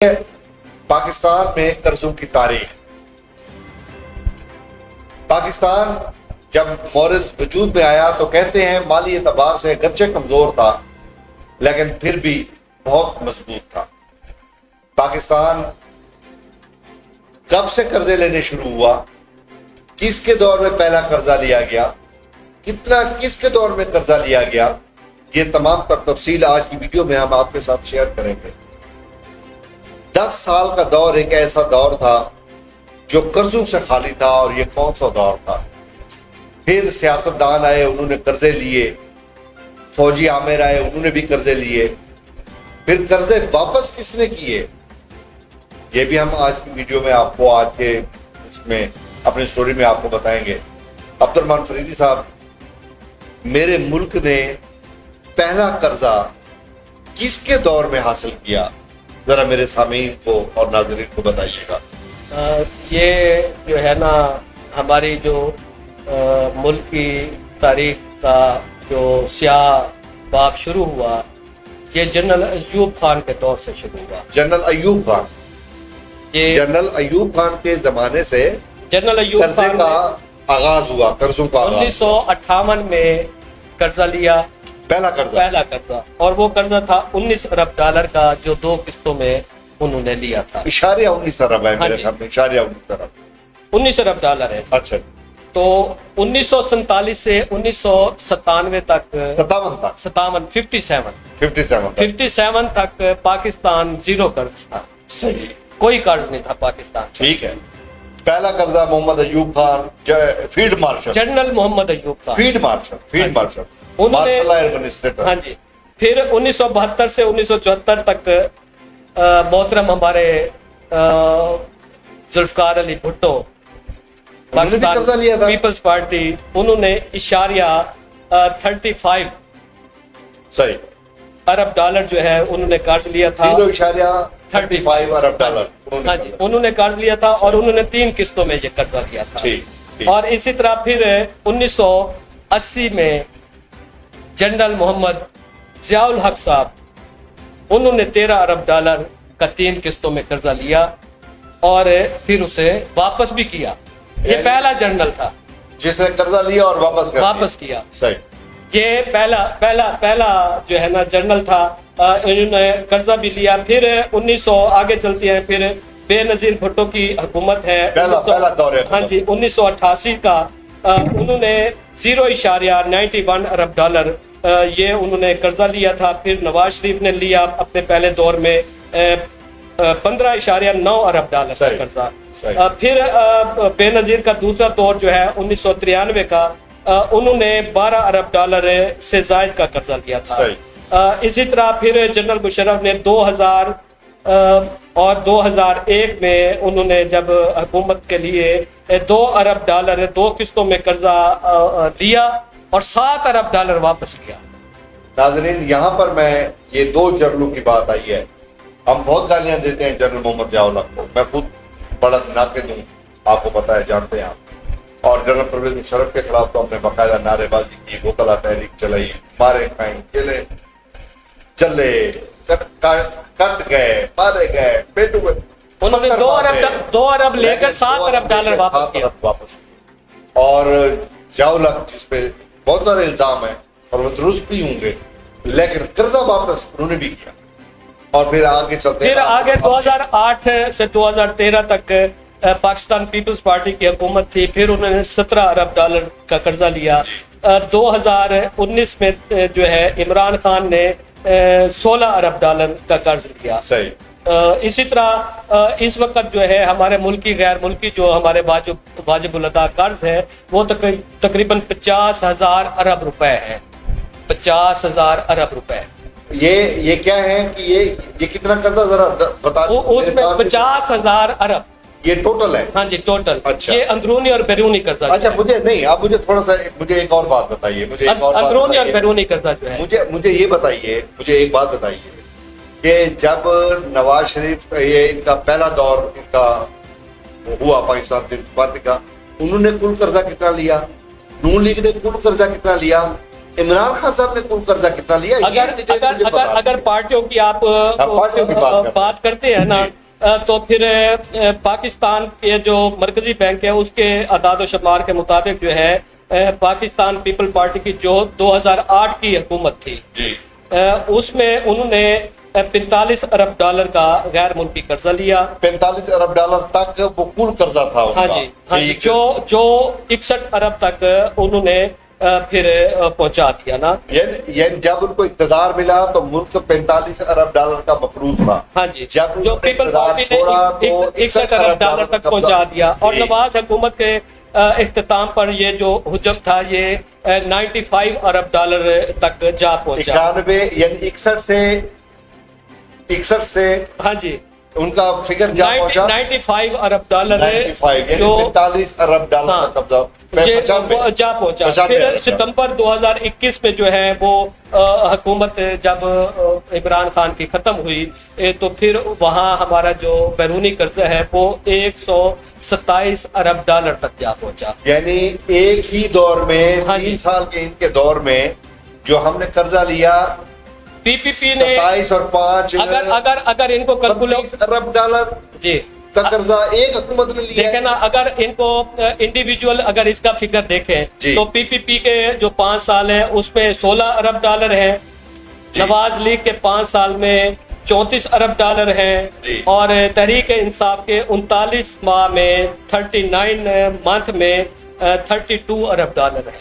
पाकिस्तान में कर्जों की तारीख। पाकिस्तान जब मॉरिस वजूद में आया तो कहते हैं माली एतबार से अगरचे कमजोर था लेकिन फिर भी बहुत मजबूत था। पाकिस्तान कब से कर्जे लेने शुरू हुआ, किसके दौर में पहला कर्जा लिया गया, कितना किसके दौर में कर्जा लिया गया, ये तमाम पर तफसील आज की वीडियो में हम आपके साथ शेयर करेंगे। 10 साल का दौर एक ऐसा दौर था जो कर्जों से खाली था, और ये कौन सा दौर था। फिर सियासतदान आए, उन्होंने कर्जे लिए, फौजी आमिर आए, उन्होंने भी कर्जे लिए, फिर कर्जे वापस किसने किए, ये भी हम आज की वीडियो में आपको आज के उसमें अपनी स्टोरी में आपको बताएंगे। अब्दुर्रहमान फरीदी साहब, मेरे मुल्क ने पहला कर्जा किसके दौर में हासिल किया, जरा मेरे सामीन को और नाज़रीन को बताइएगा। ये जो है ना, हमारी जो मुल्क की तारीख का जो स्याह बाब शुरू हुआ, ये जनरल अयूब खान के दौर से शुरू हुआ। जनरल अयूब खान, ये जनरल अयूब खान के जमाने से जनरल अयूब खान का आगाज हुआ, कर्जों का 1958 में कर्जा लिया, पहला कर्जा, और वो कर्जा था 19 अरब डॉलर का, जो 2 किस्तों में उन्होंने लिया था। इशारिया 19 अरब है मेरे ख्याल में, इशारिया 19 अरब डॉलर है। अच्छा, तो 1947 से 1997 तक 57 तक पाकिस्तान जीरो कर्ज था। सही, कोई कर्ज नहीं था पाकिस्तान। ठीक है। पहला कर्जा Mohammad Ayub Khan, field marshal, general Mohammad Ayub Khan, field marshal उन्होंने, हाँ जी। फिर 1972 से 1974 तक मोहतरम हमारे जुल्फकार अली भुट्टो, पाकिस्तान पीपल्स पार्टी, उन्होंने इशारिया 35 सही अरब डॉलर जो है उन्होंने कर्ज लिया था। 35 अरब डॉलर, हाँ जी, उन्होंने कर्ज लिया था, और उन्होंने 3 किस्तों में ये कर्जा लिया था। और इसी तरह फिर 1980 में जनरल मोहम्मद जियाउल हक साहब, उन्होंने 13 अरब डॉलर का 3 किस्तों में कर्जा लिया, और फिर उसे वापस भी किया। ये पहला जनरल था जिसने कर्जा लिया और वापस किया। सही, ये पहला जो है ना जनरल था। इन्होंने कर्जा भी लिया। फिर 1900 आगे चलते हैं, फिर बेनजीर भुट्टो की हुकूमत है, पहला दौर है। हाँ जी, 1988 का उन्होंने 0.91 अरब डॉलर ये उन्होंने कर्जा लिया था। फिर नवाज शरीफ ने लिया अपने पहले दौर में 15.9 अरब डॉलर का कर्जा। फिर बेनजीर का दूसरा दौर जो है 1993 का, उन्होंने 12 अरब डॉलर से जायद का कर्जा लिया था। इसी तरह फिर जनरल मुशर्रफ ने 2000 और 2001 में उन्होंने जब हुकूमत के लिए 2 अरब डॉलर 2 किस्तों में कर्जा लिया, और 7 अरब डॉलर वापस किया। नाज़रीन, यहाँ पर मैं ये 2 जनरलों की बात आई है। हम बहुत गालियां देते हैं जनरल मोहम्मद जियाउल हक को, मैं खुद बड़ा नाक़िद हूँ, आपको पता है, जानते हैं आप। और जनरल परवेज मुशर्रफ के खिलाफ तो हमने बाकायदा नारेबाजी की, वोकला तहरीक चलाई, मारे खाए, चले कट गए, मारे गए, पेटू गए। उन्होंने 2 अरब लेकर 7 अरब डॉलर वापस किया। और जियाउल हक जिसपे बहुत सारे इल्जाम है और वो दुरुस्त भी होंगे, लेकिन कर्जा वापस उन्होंने भी किया। और फिर आगे चलते हैं, फिर आगे 2008 से 2013 तक पाकिस्तान पीपल्स पार्टी की हुकूमत थी। फिर उन्होंने 17 अरब डॉलर का कर्जा लिया। 2019 में जो है इमरान खान ने 16 अरब डॉलर का कर्ज लिया। सही। इसी तरह इस वक्त जो है हमारे मुल्की गैर मुल्की जो हमारे वाजिबुल अदा कर्ज है, वो तकरीबन 50,000 अरब रुपए है। 50,000 अरब रुपए। ये क्या है कि ये कितना कर्जा, जरा बता। उसमें 50,000 अरब ये टोटल है। हाँ जी, टोटल। अच्छा। ये अंदरूनी और बैरूनी कर्जा। अच्छा, मुझे नहीं, आप मुझे थोड़ा सा एक और बात बताइए। मुझे अंदरूनी और बैरूनी कर्जा जो है, मुझे ये बताइए, मुझे एक बात बताइए कि जब नवाज शरीफ, ये इनका पहला दौर इनका हुआ पाकिस्तान पीपल्स पार्टी का, उन्होंने कुल कर्जा कितना लिया, नून लीग ने कुल कर्जा कितना लिया, इमरान खान साहब ने कुल कर्जा कितना लिया? अगर पार्टियों की आप पार्टियों की बात करते हैं ना, तो फिर पाकिस्तान के जो मरकजी बैंक है उसके अदाद शुमार के मुताबिक जो है पाकिस्तान पीपल पार्टी की जो 2008 की हुकूमत थी उसमें उन्होंने 45 अरब डॉलर का गैर मुल्की कर्जा लिया। 45 अरब डॉलर तक वो कुल कर्जा था उनका। हाँ जी, जो 61 अरब तक उन्होंने फिर पहुंचा दिया ना। यानी जब उनको इक़्तिदार मिला तो मुल्क 45 अरब डॉलर का मकरूज था। हाँ जी, जब जो पीपल पार्टी ने 61 अरब डॉलर तक पहुंचा दिया और नवाज हुकूमत के इख्तिताम पर ये जो हुजम था ये 95 अरब डॉलर तक जा पहुंचा। 91 यानी 61 से हाँ जी उनका फिगर जा पहुंचा 95 अरब डॉलर 95 यानी 45 अरब डॉलर का कब्जा जा पहुंचा। फिर सितंबर 2021 में जो है वो हुकूमत जब इमरान खान की खत्म हुई तो फिर वहां हमारा जो बैरूनी कर्जा है वो 127 अरब डॉलर तक जा पहुंचा। यानी एक ही दौर में 3 साल के इनके दौर में जो हमने कर्जा लिया पीपीपी ने 27 और 5 अगर इनको 25 अरब डॉलर जी का कर्जा एक हुकूमत ने लिया। देखे ना, अगर इनको इंडिविजुअल अगर इसका फिगर देखें तो पीपीपी के जो 5 साल है उसमें 16 अरब डॉलर है, नवाज लीग के 5 साल में 34 अरब डॉलर है और तहरीक इंसाफ के 39 माह में 39 मंथ में 32 अरब डॉलर है।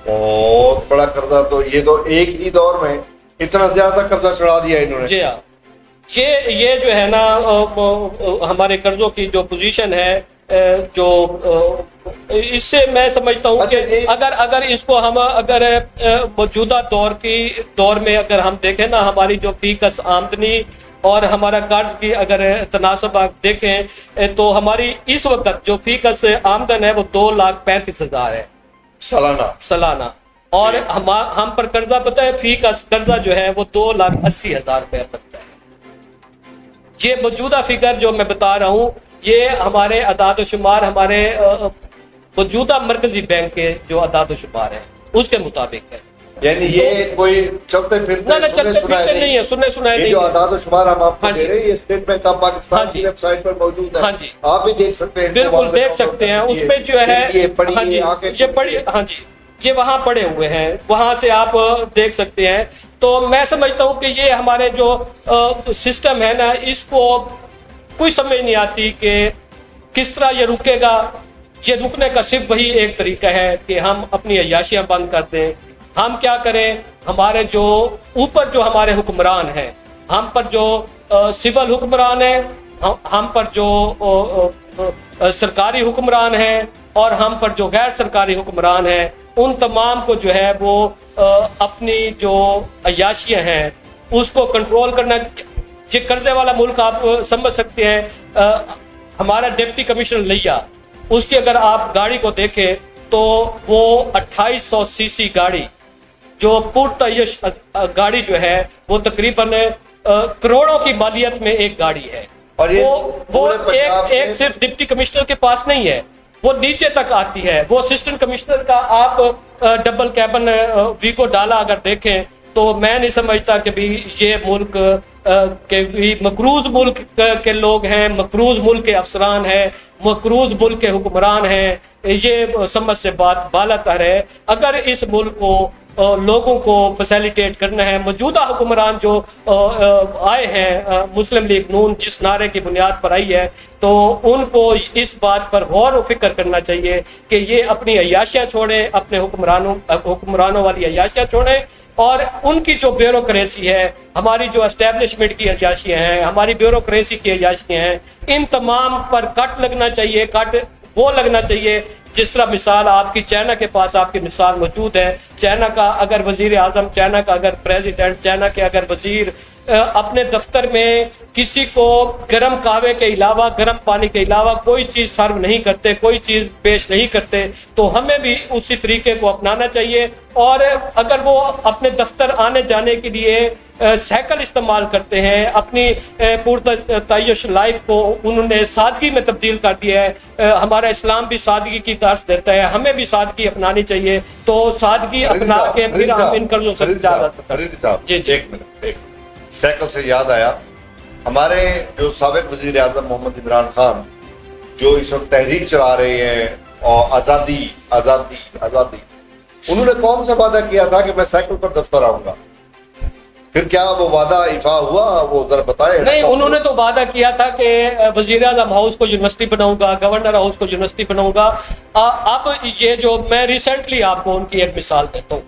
बहुत बड़ा कर्जा। तो ये तो एक ही दौर में इतना ज्यादा कर्जा चढ़ा दिया इन्होंने। जी हाँ, ये जो है ना हमारे कर्जों की जो पोजीशन है जो इससे मैं समझता हूँ कि अगर इसको हम अगर मौजूदा दौर में अगर हम देखें ना, हमारी जो फीकस आमदनी और हमारा कर्ज की अगर तनासब आप देखें तो हमारी इस वक्त जो फीकस आमदन है वो 2,35,000 है सालाना और हम पर कर्जा पता है फी का कर्जा जो है वो 2,80,000 रुपया बनता है। ये मौजूदा फिगर जो मैं बता रहा हूँ ये हमारे अदाद शुमार हमारे मौजूदा मरकजी बैंक के जो अदाद शुमार है उसके मुताबिक है। यानी ये कोई चलते फिरते नहीं है, सुनने सुनाए नहीं। जो अदाद शुमार हम आपको दे रहे हैं ये स्टेट बैंक ऑफ पाकिस्तान की वेबसाइट पर मौजूद है। हाँ जी, आप भी देख सकते हैं, बिल्कुल देख सकते हैं। उसमें जो है ये पड़ी हाँ जी ये वहां पड़े हुए हैं, वहां से आप देख सकते हैं। तो मैं समझता हूं कि ये हमारे जो सिस्टम है ना इसको कोई समझ नहीं आती कि किस तरह ये रुकेगा। ये रुकने का सिर्फ वही एक तरीका है कि हम अपनी अय्याशियां बंद कर दें। हम क्या करें, हमारे जो ऊपर जो हमारे हुक्मरान हैं, हम पर जो सिविल हुक्मरान है, हम पर जो सरकारी हुक्मरान हैं और हम पर जो गैर सरकारी हुक्मरान हैं, उन तमाम को जो है वो अपनी जो अय्याशियां हैं उसको कंट्रोल करना। ये कर्जे वाला मुल्क आप समझ सकते हैं। हमारा डिप्टी कमिश्नर लिया उसकी अगर आप गाड़ी को देखें तो वो 2800 सीसी गाड़ी जो पुरतयश गाड़ी जो है वो तकरीबन करोड़ों की मालियत में एक गाड़ी है। और वो एक सिर्फ डिप्टी कमिश्नर के पास नहीं है, वो नीचे तक आती है। वो असिस्टेंट कमिश्नर का आप डबल कैबिन वीको डाला अगर देखें तो मैं नहीं समझता कि भी ये मुल्क के भी मकरूज मुल्क के लोग हैं, मकरूज मुल्क के अफसरान हैं, मकरूज मुल्क के हुक्मरान हैं। ये समझ से बात बालातर है। अगर इस मुल्क को लोगों को फैसिलिटेट करना है, मौजूदा हुक्मरान जो आए हैं मुस्लिम लीग नून जिस नारे की बुनियाद पर आई है, तो उनको इस बात पर गौर व फिक्र करना चाहिए कि ये अपनी अय्याशियां छोड़ें, अपने हुक्मरानों वाली अय्याशियां छोड़ें और उनकी जो ब्यूरोक्रेसी है, हमारी जो एस्टेब्लिशमेंट की अय्याशियां हैं, हमारी ब्यूरोक्रेसी की अय्याशियां हैं, इन तमाम पर कट लगना चाहिए। कट वो लगना चाहिए जिस तरह मिसाल आपकी चाइना के पास आपकी मिसाल मौजूद है। चाइना का अगर वजीर आजम, चाइना का अगर प्रेसिडेंट, चाइना के अगर वजीर अपने दफ्तर में किसी को गर्म कहवे के अलावा, गर्म पानी के अलावा कोई चीज सर्व नहीं करते, कोई चीज पेश नहीं करते, तो हमें भी उसी तरीके को अपनाना चाहिए। और अगर वो अपने दफ्तर आने जाने के लिए साइकिल इस्तेमाल करते हैं, अपनी पुरतयश लाइफ को उन्होंने सादगी में तब्दील कर दिया है। हमारा इस्लाम भी सादगी की दर्स देता है, हमें भी सादगी अपनानी चाहिए। तो सादगी अपना के फिर हम इन कर्जों से जी एक मिनट, साइकिल से याद आया, हमारे जो साबिक वजीर आजम मोहम्मद इमरान खान जो इस वक्त तहरीक चला रहे हैं और आजादी आजादी आजादी, उन्होंने कौन सा वादा किया था कि मैं साइकिल पर दफ्तर आऊंगा? फिर क्या वो वादा इफा हुआ? वो जरा बताए। नहीं, उन्होंने तो वादा किया था कि वजीर आजम हाउस को यूनिवर्सिटी बनाऊंगा, गवर्नर हाउस को यूनिवर्सिटी बनाऊंगा। अब ये जो मैं रिसेंटली आपको उनकी एक मिसाल देता हूँ।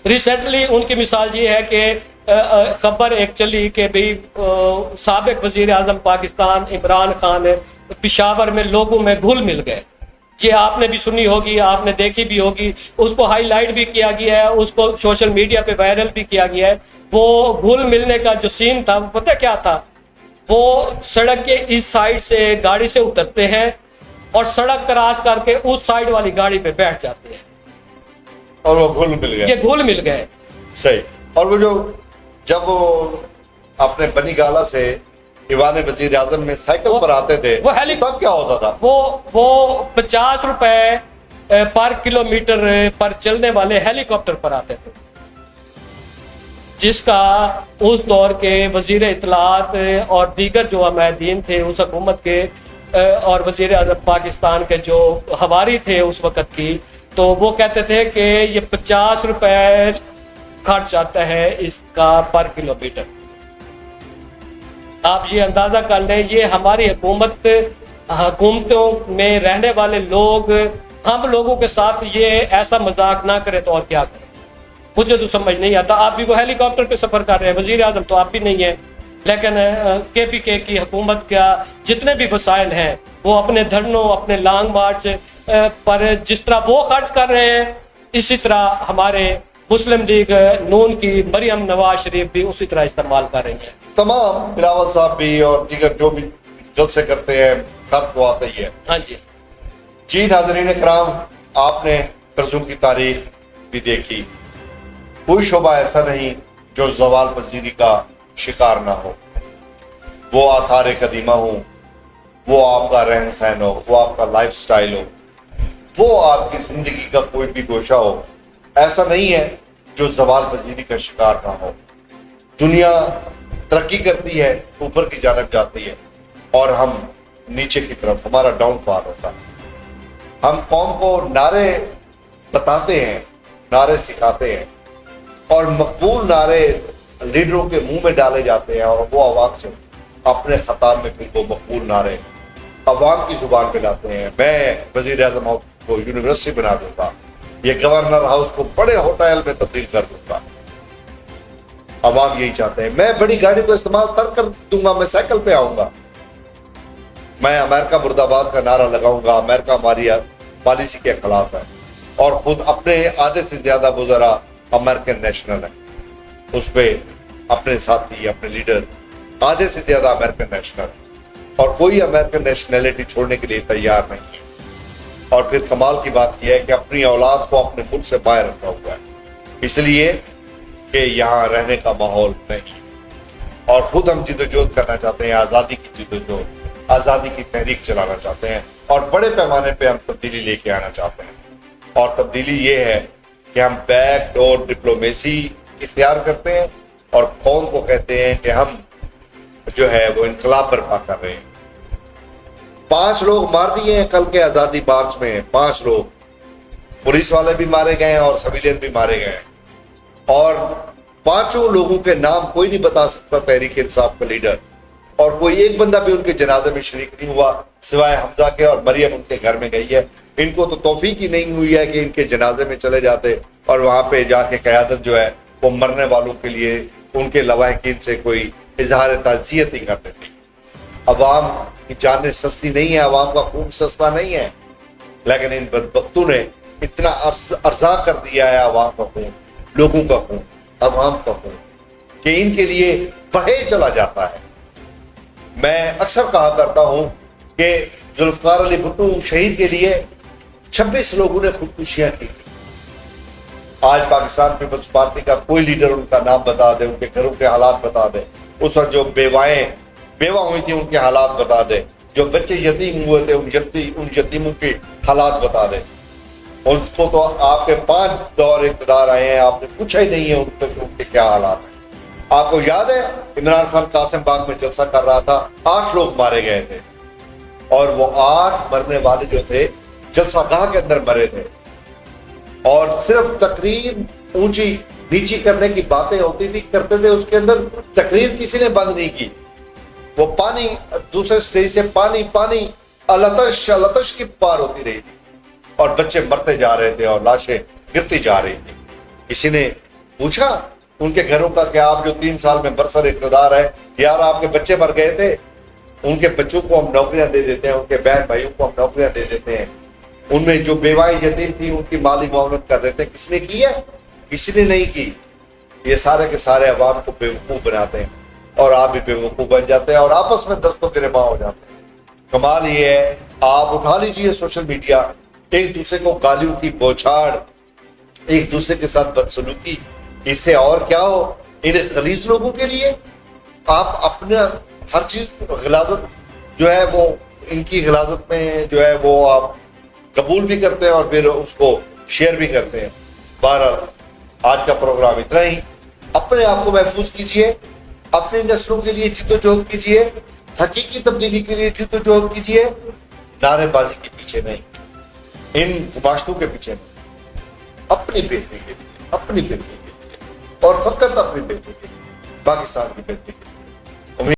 रिसेंटली उनकी मिसाल ये है कि खबर एक चली कि भाई साबिक वजीर आजम पाकिस्तान इमरान खान पिशावर में लोगों में घुल मिल गए। ये आपने भी सुनी होगी, आपने देखी भी होगी, उसको हाईलाइट भी किया गया है, उसको सोशल मीडिया पे वायरल भी किया गया है। वो घुल मिलने का जो सीन था, पता क्या था? वो सड़क के इस साइड से गाड़ी से उतरते हैं और सड़क क्रॉस करके उस साइड वाली गाड़ी पे बैठ जाते हैं और वो घुल मिल गए। ये घुल मिल गए, सही। और वो जो जब वो अपने बनी गाला से ईवान वजीर आजम में साइकिल पर आते थे, वो तब क्या होता था? वो 50 रुपए पर किलोमीटर पर चलने वाले हेलीकॉप्टर पर आते थे, जिसका उस दौर के वजीर इत्तलात और दीगर जो अमैदीन थे उस हुकूमत के और वजीर आजम पाकिस्तान के जो हवारी थे उस वक़्त की, तो वो कहते थे कि ये 50 रुपए खर्च आता है इसका पर किलोमीटर। आप ये अंदाजा कर लें, ये हमारी हुकूमतों में रहने वाले लोग, हम लोगों के साथ ये ऐसा मजाक ना करे तो और क्या करें? मुझे तो समझ नहीं आता। आप भी वो हेलीकॉप्टर पे सफर कर रहे हैं, वजीर आजम तो आप भी नहीं है, लेकिन KPK की हुकूमत का जितने भी वसाइल हैं वो अपने धरनों, अपने लॉन्ग मार्च पर जिस तरह वो खर्च कर रहे हैं, इसी तरह हमारे मुस्लिम लीग नून की मरियम नवाज शरीफ भी उसी तरह इस्तेमाल कर रही है। तमाम बिलावल साहब भी और दीगर जो भी जलसे करते हैं, सब तो आता ही है। हाँ जी जी। नाज़रीन इकराम, आपने कर्जों की तारीख भी देखी। कोई शोबा ऐसा नहीं जो ज़वाल पजीरी का शिकार ना हो। वो आसार कदीमा हो, वो आपका रहन सहन हो, वो आपका लाइफ स्टाइल हो, वो आपकी जिंदगी का कोई भी गोशा हो, ऐसा नहीं है जो ज़वाल पजीरी का शिकार ना हो। दुनिया तरक्की करती है, ऊपर की जानब जाती है, और हम नीचे की तरफ, हमारा डाउनफॉल होता है। हम कौम को नारे बताते हैं, नारे सिखाते हैं, और मकबूल नारे लीडरों के मुंह में डाले जाते हैं, और वो आवाम से अपने खताब में फिर वो मकबूल नारे अवाम की जुबान पे लाते हैं। मैं वजीर आजम हाउस को यूनिवर्सिटी बना दूंगा, ये गवर्नर हाउस को बड़े होटल में तब्दील कर दूंगा। अवाम यही चाहते हैं। मैं बड़ी गाड़ी को इस्तेमाल तर्क कर दूंगा, मैं साइकिल पे आऊंगा, मैं अमेरिका मुर्दाबाद का नारा लगाऊंगा, अमेरिका हमारी पॉलिसी के खिलाफ है, और खुद अपने आधे से ज्यादा वज़रा अमेरिकन नेशनल है, उस पर अपने साथी, अपने लीडर आधे से ज्यादा अमेरिकन नेशनल है, और कोई अमेरिकन नेशनैलिटी छोड़ने के लिए तैयार नहीं है। और फिर कमाल की बात यह है कि अपनी औलाद को अपने मुल्क से बाहर रखा हुआ है, इसलिए कि यहाँ रहने का माहौल नहीं। और खुद हम जिद्दोजहद करना चाहते हैं, आज़ादी की जिद्दोजहद, आज़ादी की तहरीक चलाना चाहते हैं, और बड़े पैमाने पे हम तब्दीली लेके आना चाहते हैं। और तब्दीली ये है कि हम बैक डोर डिप्लोमेसी इख्तियार करते हैं, और कौम को कहते हैं कि हम जो है वो इनकलाब बर्पा कर रहे हैं। 5 लोग मार दिए हैं कल के आज़ादी मार्च में, 5 लोग, पुलिस वाले भी मारे गए हैं और सिविलियन भी मारे गए हैं, और 5 लोगों के नाम कोई नहीं बता सकता तहरीक इंसाफ का लीडर, और कोई एक बंदा भी उनके जनाजे में शरीक नहीं हुआ सिवाय हमजा के, और मरियम उनके घर में गई है। इनको तो तौफीक ही नहीं हुई है कि इनके जनाजे में चले जाते और वहां पे जाके क़यादत जो है वो मरने वालों के लिए उनके लवाहिकीन से कोई इजहार ताज़ियत ही करते थे। अवाम की जानें सस्ती नहीं है, अवाम का खून सस्ता नहीं है, लेकिन इन बदबख्तों ने इतना अर्जा कर दिया है अवाम का खून, लोगों का खून, अवाम का खून, कि इनके लिए बहे चला जाता है। मैं अक्सर कहा करता हूं कि जुल्फकार अली भुट्टो शहीद के लिए 26 लोगों ने खुदकुशियां की, आज पाकिस्तान पीपल्स पार्टी का कोई लीडर उनका नाम बता दे, उनके घरों के हालात बता दे, उस वक्त जो बेवा हुई थी उनके हालात बता दे, जो बच्चे यतीम हुए थे उन यतीमों के हालात बता दे। उनको तो आपके 5 दौर इक़्तिदार आए हैं, आपने पूछा ही नहीं है उनके क्या हालात है। आपको याद है इमरान खान कासिम बाग में जलसा कर रहा था, 8 लोग मारे गए थे और वो 8 मरने वाले जो थे जलसागाह के अंदर मरे थे। और सिर्फ तकरीर ऊंची नीची करने की बातें होती थी, करते थे, उसके अंदर तकरीर किसी ने बंद नहीं की। वो पानी दूसरे स्टेज से पानी अलतश की पार होती रही थी और बच्चे मरते जा रहे थे और लाशें गिरती जा रही थी। किसी ने पूछा उनके घरों का कि आप जो 3 साल में बरसर इक़्तिदार है, यार आपके बच्चे मर गए थे, उनके बच्चों को हम नौकरियां दे देते हैं, उनके बहन भाइयों को हम नौकरियां दे देते हैं, उनमें जो बेवाएं यतीम थी उनकी माली मुआवनत कर देते हैं। किसने की है? किसी ने नहीं की। ये सारे के सारे अवाम को बेवकूफ बनाते हैं और आप भी बेवकूफ बन जाते हैं और आपस में दस्तों गिरबां हो जाते हैं। कमाल ये है, आप उठा लीजिए सोशल मीडिया, एक दूसरे को गालियों की बौछार, एक दूसरे के साथ बदसलूकी, इससे और क्या हो। इन गलीज लोगों के लिए आप अपना हर चीज गलाजत जो है वो इनकी गलाजत में जो है वो आप कबूल भी करते हैं और फिर उसको शेयर भी करते हैं। बहरहाल आज का प्रोग्राम इतना ही। अपने आप को महफूज कीजिए, अपनी नस्लों के लिए जिद्दोजहद कीजिए, हकीकी तब्दीली के लिए जिद्दोजहद कीजिए, नारेबाजी के पीछे नहीं, इन गुमाश्तों के पीछे नहीं, अपनी बेहतरी के लिए, अपनी बेहतरी के लिए और फकत अपनी बेहतरी के लिए, पाकिस्तान की बेहतरी के लिए।